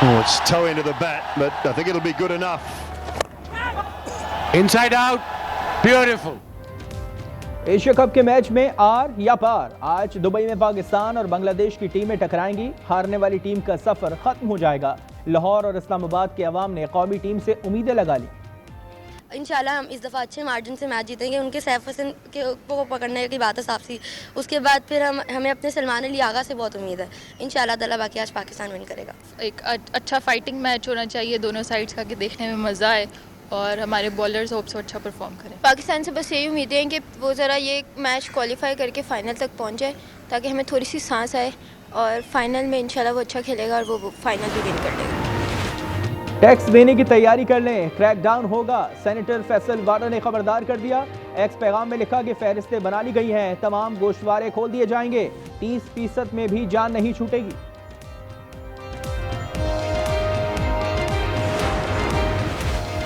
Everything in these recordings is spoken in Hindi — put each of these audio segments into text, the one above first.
Oh, it's toe into the bat, but I think it'll be good enough. Inside out, beautiful. Asia cup के मैच में आर या पार, आज दुबई में पाकिस्तान और बांग्लादेश की टीमें टकराएंगी। हारने वाली टीम का सफर खत्म हो जाएगा। लाहौर और इस्लामाबाद के अवाम ने कौमी टीम से उम्मीदें लगा ली। इंशाल्लाह हम इस दफ़ा अच्छे मार्जिन से मैच जीतेंगे। उनके सैफ हसन को पकड़ने की बात है साफ सी। उसके बाद फिर हमें अपने सलमान अली आगा से बहुत उम्मीद है। इंशाल्लाह ताला बाकी आज पाकिस्तान विन करेगा। एक अच्छा फाइटिंग मैच होना चाहिए दोनों साइड्स का, कि देखने में मज़ा आए और हमारे बॉलर्स होप से अच्छा परफॉर्म करें। पाकिस्तान से बस यही उम्मीदें हैं कि वो ज़रा ये मैच क्वालिफाई करके फ़ाइनल तक पहुँच जाए, ताकि हमें थोड़ी सी सांस आए और फाइनल में इंशाल्लाह वो अच्छा खेलेगा और वो फाइनल भी विन कर लेगा। टैक्स देने की तैयारी कर लें, क्रैकडाउन होगा। सेनेटर फैसल वाडा ने खबरदार कर दिया। एक्स पैगाम में लिखा कि फहरिस्तें बना ली गई हैं, तमाम गोश्तवारे खोल दिए जाएंगे, 30% में भी जान नहीं छूटेगी।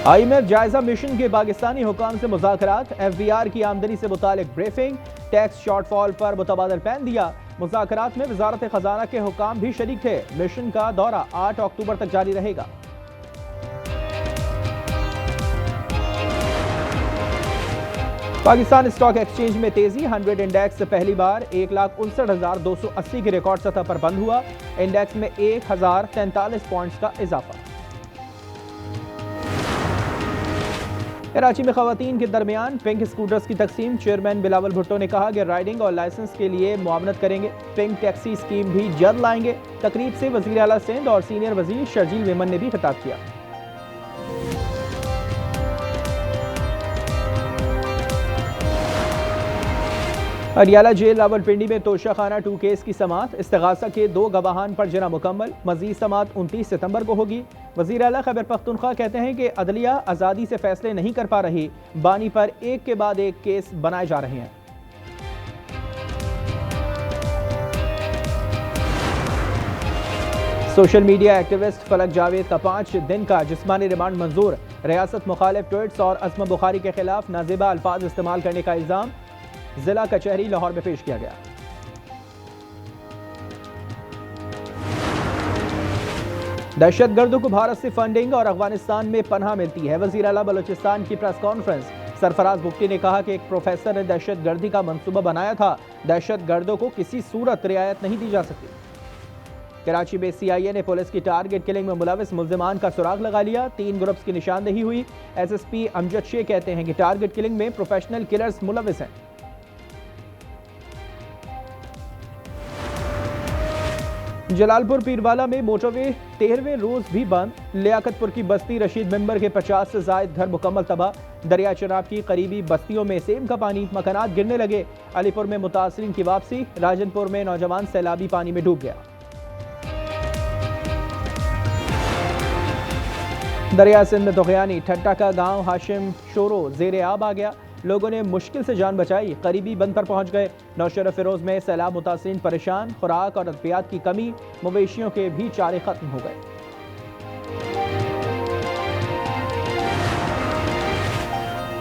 IMF जायजा मिशन के पाकिस्तानी हुकाम से मुज़ाकरात, FBR की आमदनी से मुतालिक ब्रीफिंग, टैक्स शॉर्टफॉल पर मुतबादल पैन दिया। मुज़ाकरात में वजारत खजाना के हुकाम भी शरीक थे। मिशन का दौरा 8 अक्टूबर तक जारी रहेगा। पाकिस्तान स्टॉक एक्सचेंज में तेजी, 100 इंडेक्स पहली बार 1,59,280 की रिकॉर्ड सतह पर बंद हुआ। इंडेक्स में 1043 पॉइंट्स का इजाफा। कराची में खवातीन के दरमियान पिंक स्कूटर्स की तकसीम, चेयरमैन बिलावल भुट्टो ने कहा कि राइडिंग और लाइसेंस के लिए मुआवनत करेंगे। पिंक टैक्सी स्कीम भी जल्द लाएंगे। तकरीब से वज़ीर आला सिंध और सीनियर वज़ीर शर्जील मेमन ने भी खिताब किया। हरियाला जेल रावलपिंडी में तोशा खाना 2 केस की समाअत, इस्तिगासा के 2 गवाहान पर जना मुकम्मल। मजीद समाअत 29 सितंबर को होगी। वज़ीर आला खैबर पख्तूनख्वा कहते हैं कि अदलिया आज़ादी से फैसले नहीं कर पा रही, बानी पर एक के बाद एक केस बनाए जा रहे हैं। सोशल मीडिया एक्टिविस्ट फलक जावेद का 5 दिन का जिस्मानी रिमांड मंजूर। रियासत मुखालिफ ट्वीट्स और असमा बुखारी के खिलाफ नाजिबा अल्फाज इस्तेमाल करने का इल्जाम जिला कचहरी लाहौर में पेश किया गया। दहशतगर्दों को भारत से फंडिंग और अफगानिस्तान में पनाह मिलती है। वज़ीर आला बलूचिस्तान की प्रेस कॉन्फ्रेंस, सरफराज बुख्ती ने कहा कि एक प्रोफेसर ने दहशतगर्दी का मंसूबा बनाया था। दहशतगर्दों को किसी सूरत रियायत नहीं दी जा सकती। कराची में CIA ने पुलिस की टारगेट किलिंग में मुलविस मुल्जिमान का सुराग लगा लिया। 3 ग्रुप्स की निशानदेही हुई। SSP अमजद शेख कहते हैं कि टारगेट किलिंग में प्रोफेशनल किलर्स मुलविस हैं। जलालपुर पीरवाला में मोटरवे 13वें रोज भी बंद। लियाकतपुर की बस्ती रशीद मेंबर के 50 से जायद घर मुकम्मल तबाह। दरिया चनाब की करीबी बस्तियों में सेम का पानी, मकानात गिरने लगे। अलीपुर में मुतासरीन की वापसी। राजनपुर में नौजवान सैलाबी पानी में डूब गया। दरिया सिंध में तुगयानी, ठट्टा का गांव हाशिम शोरो जेर आब आ गया। लोगों ने मुश्किल से जान बचाई, करीबी बंद पर पहुंच गए। नौशहरा फिरोज में सैलाब मुतासरीन परेशान। खुराक और अद्वियात की कमी, मवेशियों के भी चारे खत्म हो गए।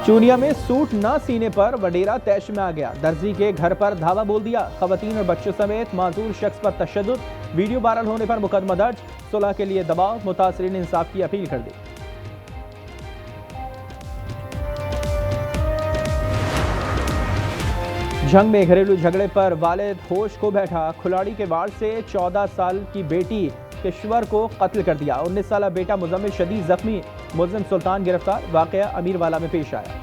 चूनिया में सूट न सीने पर वडेरा तैश में आ गया। दर्जी के घर पर धावा बोल दिया। खवातीन और बच्चों समेत माजूर शख्स पर तशद्दुद, वीडियो वायरल होने पर मुकदमा दर्ज। सुलह के लिए दबाव, मुतासरीन ने इंसाफ की अपील कर दी। जंग में घरेलू झगड़े पर वालिद होश को बैठा। खुलाड़ी के वार से 14 साल की बेटी किश्वर को कत्ल कर दिया। 19 साल बेटा मुजम्मिल शदीद जख्मी, मुल्जिम सुल्तान गिरफ्तार। वाकया अमीरवाला में पेश आया।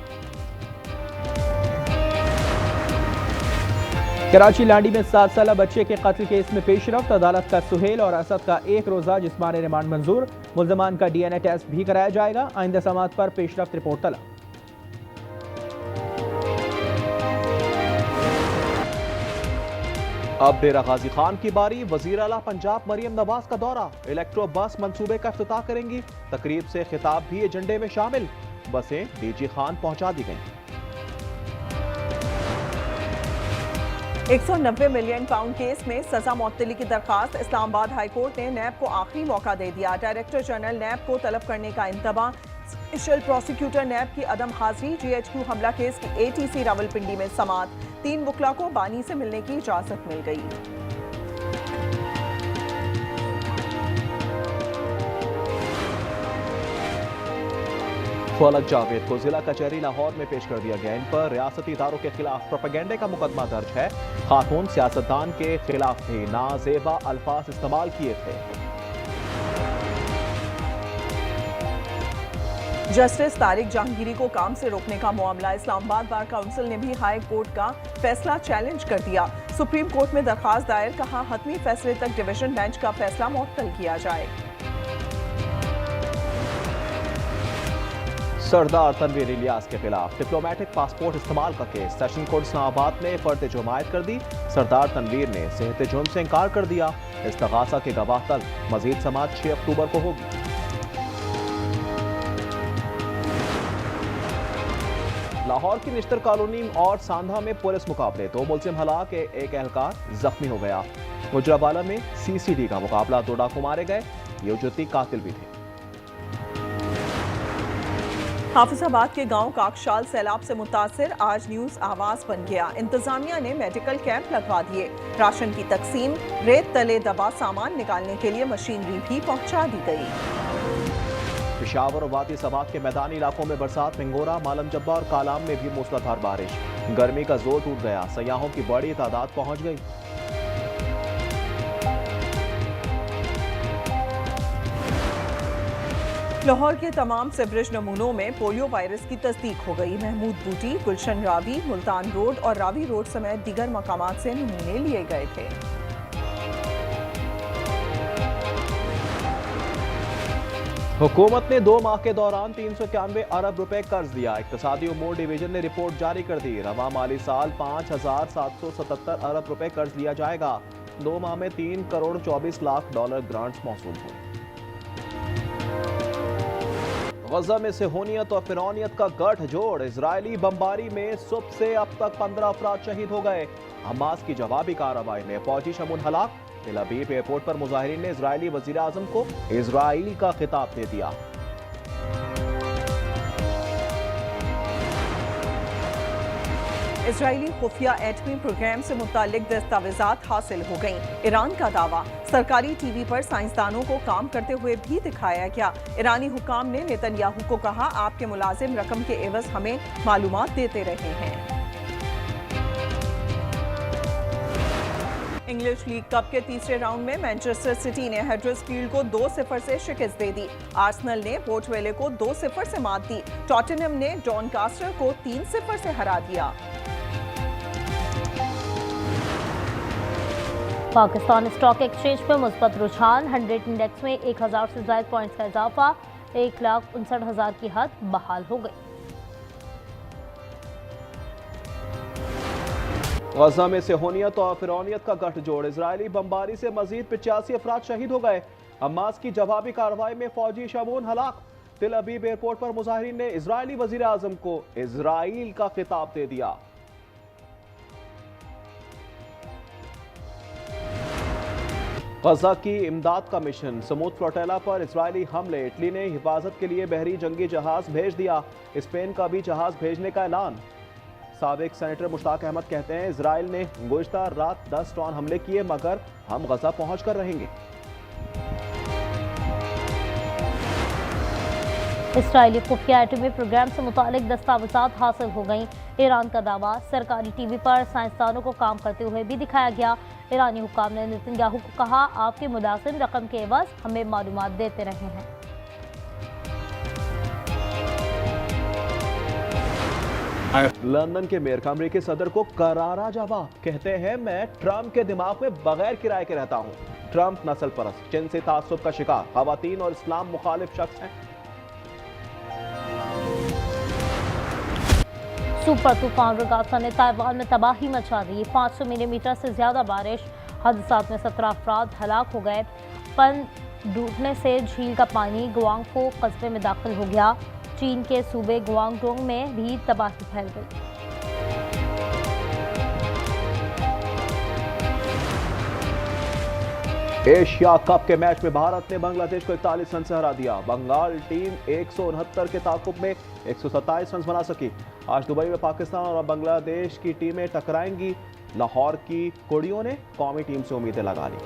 कराची लांडी में 7 साल बच्चे के कत्ल केस में पेशरफ्त। अदालत का सुहेल और असद का 1 रोजा जिस्मानी रिमांड मंजूर। मुल्जिमान का DNA टेस्ट भी कराया जाएगा। आइंदा समाअत पर पेशरफ्त रिपोर्ट तलब। अब डेरा गाजी खान की बारी। वजीर आला पंजाब मरियम नवाज का दौरा, इलेक्ट्रो बस मंसूबे का इफ्तिताह करेंगी। तकरीब से खिताब भी एजेंडे में शामिल। बसें DG खान पहुंचा दी गई। 190 मिलियन पाउंड केस में सजा मुअत्तली की दरखास्त। इस्लामाबाद हाई कोर्ट ने नैब को आखिरी मौका दे दिया। डायरेक्टर जनरल नैब को तलब करने का इंतबाह। स्पेशल प्रोसिक्यूटर नैब की अदम हाजिरी। GHQ हमला केस की ATC रावलपिंडी में समाअत। 3 वकला को बानी से मिलने की इजाजत मिल गई। फलक जावेद को जिला कचहरी लाहौर में पेश कर दिया गया। इन पर रियासती इदारों के खिलाफ प्रोपेगेंडे का मुकदमा दर्ज है। खातून सियासतदान के खिलाफ भी नाजेबा अल्फाज इस्तेमाल किए थे। जस्टिस तारिक जहांगीरी को काम से रोकने का मामला। इस्लामाबाद बार काउंसिल ने भी हाई कोर्ट का फैसला चैलेंज कर दिया। सुप्रीम कोर्ट में दरखास्त दायर, कहा हतमी फैसले तक डिवीजन बेंच का फैसला मुअत्तल किया जाए। सरदार तनवीर इलियास के खिलाफ डिप्लोमेटिक पासपोर्ट इस्तेमाल का केस। सेशन कोर्ट इस्लामाबाद ने फर्द जुर्मायत कर दी। सरदार तनवीर ने सेहत जुर्म से इनकार कर दिया। इस्तगासा के गवाह तल मजीद समाअत 6 अक्टूबर को होगी। लाहौर की निश्तर कॉलोनी और सांधा में पुलिस मुकाबले। 2 मुलजिम हलाक, एक एहलकार जख्मी हो गया। गुजरावाला में CCD का मुकाबला। 2 डाकू मारे गए, ये उजरती कातिल भी थे। हाफिजाबाद के गांव काकशाल सैलाब से मुतासिर, आज न्यूज आवाज बन गया। इंतजामिया ने मेडिकल कैंप लगवा दिए। राशन की तकसीम, रेत तले दबा सामान निकालने के लिए मशीनरी भी पहुंचा दी गई। पेशावर और वादी सबात के मैदानी इलाकों में बरसात। पिंगोरा, मालम जब्बा और कालाम में भी मूसलाधार बारिश। गर्मी का जोर टूट गया, सयाहों की बड़ी तादाद पहुंच गई। लाहौर के तमाम सीवरेज नमूनों में पोलियो वायरस की तस्दीक हो गई। महमूद बूटी, गुलशन रावी, मुल्तान रोड और रावी रोड समेत दीगर मकामात से नमूने लिए गए थे। हुकूमत ने 2 माह के दौरान 391 अरब रुपए कर्ज दिया। इक्तिसादी उमूर डिवीजन ने रिपोर्ट जारी कर दी। रवा माली साल 5,777 अरब रुपए कर्ज लिया जाएगा। 2 माह में 3 करोड़ 24 लाख डॉलर ग्रांट्स मौसूल हुए। गजा में सेहोनियत और फिरौनियत का गठजोड़। इजरायली बमबारी में सुबह से अब तक 15 अफराद शहीद हो गए। हमास की जवाबी कार्रवाई में फौजी शमून हलाक। तेल अवीव एयरपोर्ट पर मुजाहिरीन ने इजरायली वजीर आजम को इजराइल का खिताब दे दिया। इजरायली खुफिया एटमी प्रोग्राम से मुतालिक दस्तावेजात हासिल हो गईं। ईरान का दावा, सरकारी टीवी पर साइंसदानों को काम करते हुए भी दिखाया गया। ईरानी हुकाम ने नेतन्याहू को कहा, आपके मुलाजिम रकम के एवज हमें मालूमात देते रहे हैं। इंग्लिश लीग कप के तीसरे राउंड में मैनचेस्टर सिटी ने हडर्सफील्ड को 2-0 से शिकस्त दे दी। आर्सेनल ने पोर्ट वेले को 2-0 से मात दी। टॉटनहम ने डॉनकास्टर को 3-0 से हरा दिया। पाकिस्तान स्टॉक एक्सचेंज में मुस्बत रुझान। 100 इंडेक्स में 1000 से ज्यादा पॉइंट्स का इजाफा। 1,59,000 की हद बहाल हो गई। गजा में सेहोनियत और फिरौनियत का गठजोड़। इजरायली बमबारी से मजीद 85 अफराद शहीद हो गए। हमास की जवाबी कार्रवाई में फौजी शमून हलाक। तेल अवीव एयरपोर्ट पर मुजाहिरीन ने इजरायली वजीर आजम को इजराइल का खिताब दे दिया। गजा की इमदाद का मिशन। समूद फ्लोटेला पर इजरायली हमले। इटली ने हिफाजत के लिए बहरी जंगी जहाज भेज दिया। स्पेन का भी जहाज भेजने का ऐलान। साबिक सेनेटर मुश्ताक अहमद कहते हैं, इजराइल ने गुज़श्ता रात 10 ड्रोन हमले किए, मगर हम गजा पहुंच कर रहेंगे। इसराइली खुफिया एटमी प्रोग्राम से मुतालिक दस्तावेजात हासिल हो गईं। ईरान का दावा, सरकारी टीवी पर साइंसदानों को काम करते हुए भी दिखाया गया। ईरानी हुक्काम ने नेतन्याहू को कहा, आपके मुलाजिम रकम के एवज हमें मालूमात देते रहे हैं। लंदन के मेयर अमेरिकी सदर को करारा जवाब। कहते हैं, मैं ट्रंप के दिमाग में बगैर किराए के रहता हूं। ट्रंप नस्ल परस्त, जिनसी तासुब का शिकार, खवातीन और इस्लाम मुखालिफ शख्स हैं। सुपर तूफान रगासा ने ताइवान में तबाही मचा दी। 500 मिलीमीटर से ज्यादा बारिश। हादसात में 17 अफराद हलाक हो गए। पन डूबने से झील का पानी गुआंगफो कस्बे में दाखिल हो गया। चीन के सूबे गुआंगडोंग में भी तबाही फैल गई। एशिया कप के मैच में भारत ने बांग्लादेश को 41 रन से हरा दिया। बंगाल टीम 169 के ताकुब में 127 रन बना सकी। आज दुबई में पाकिस्तान और बांग्लादेश की टीमें टकराएंगी। लाहौर की कुड़ियों ने कौमी टीम से उम्मीदें लगा ली।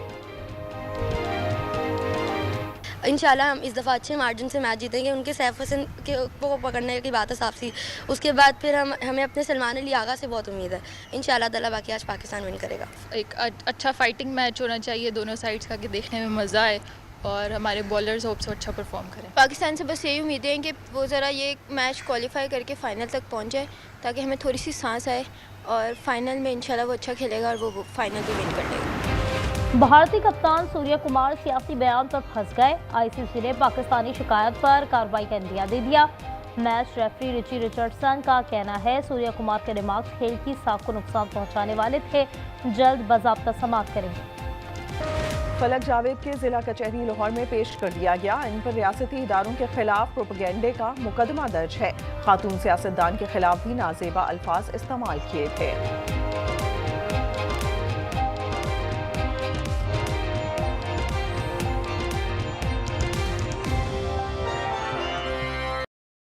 इंशाल्लाह हम इस दफ़ा अच्छे मार्जिन से मैच जीतेंगे। उनके सैफ हसन को पकड़ने की बात है साफ सी। उसके बाद फिर हमें अपने सलमान अली आगा से बहुत उम्मीद है। इंशाल्लाह ताला बाकी आज पाकिस्तान विन करेगा। एक अच्छा फाइटिंग मैच होना चाहिए दोनों साइड्स का, कि देखने में मज़ा आए और हमारे बॉलर्स होप से अच्छा परफॉर्म करें। पाकिस्तान से बस यही उम्मीदें हैं कि वो ज़रा ये मैच क्वालिफाई करके फ़ाइनल तक पहुंच जाए, ताकि हमें थोड़ी सी सांस आए और फाइनल में इंशाल्लाह वो अच्छा खेलेगा और वो फाइनल भी विन कर लेगा। भारतीय कप्तान सूर्य कुमार सियासी बयान पर फंस गए। आईसीसी ने पाकिस्तानी शिकायत पर कार्रवाई का इंदिया दे दिया। मैच रेफरी रिची रिचर्डसन का कहना है सूर्य कुमार के रिमार्क्स खेल की साख को नुकसान पहुंचाने वाले थे, जल्द बाज़ाब्ता समाअत करेंगे। फलक जावेद के जिला कचहरी लाहौर में पेश कर दिया गया। इन पर रियासती इदारों के खिलाफ प्रोपेगेंडे का मुकदमा दर्ज है। खातून सियासतदान के खिलाफ भी नाजेबा अल्फाज इस्तेमाल किए थे।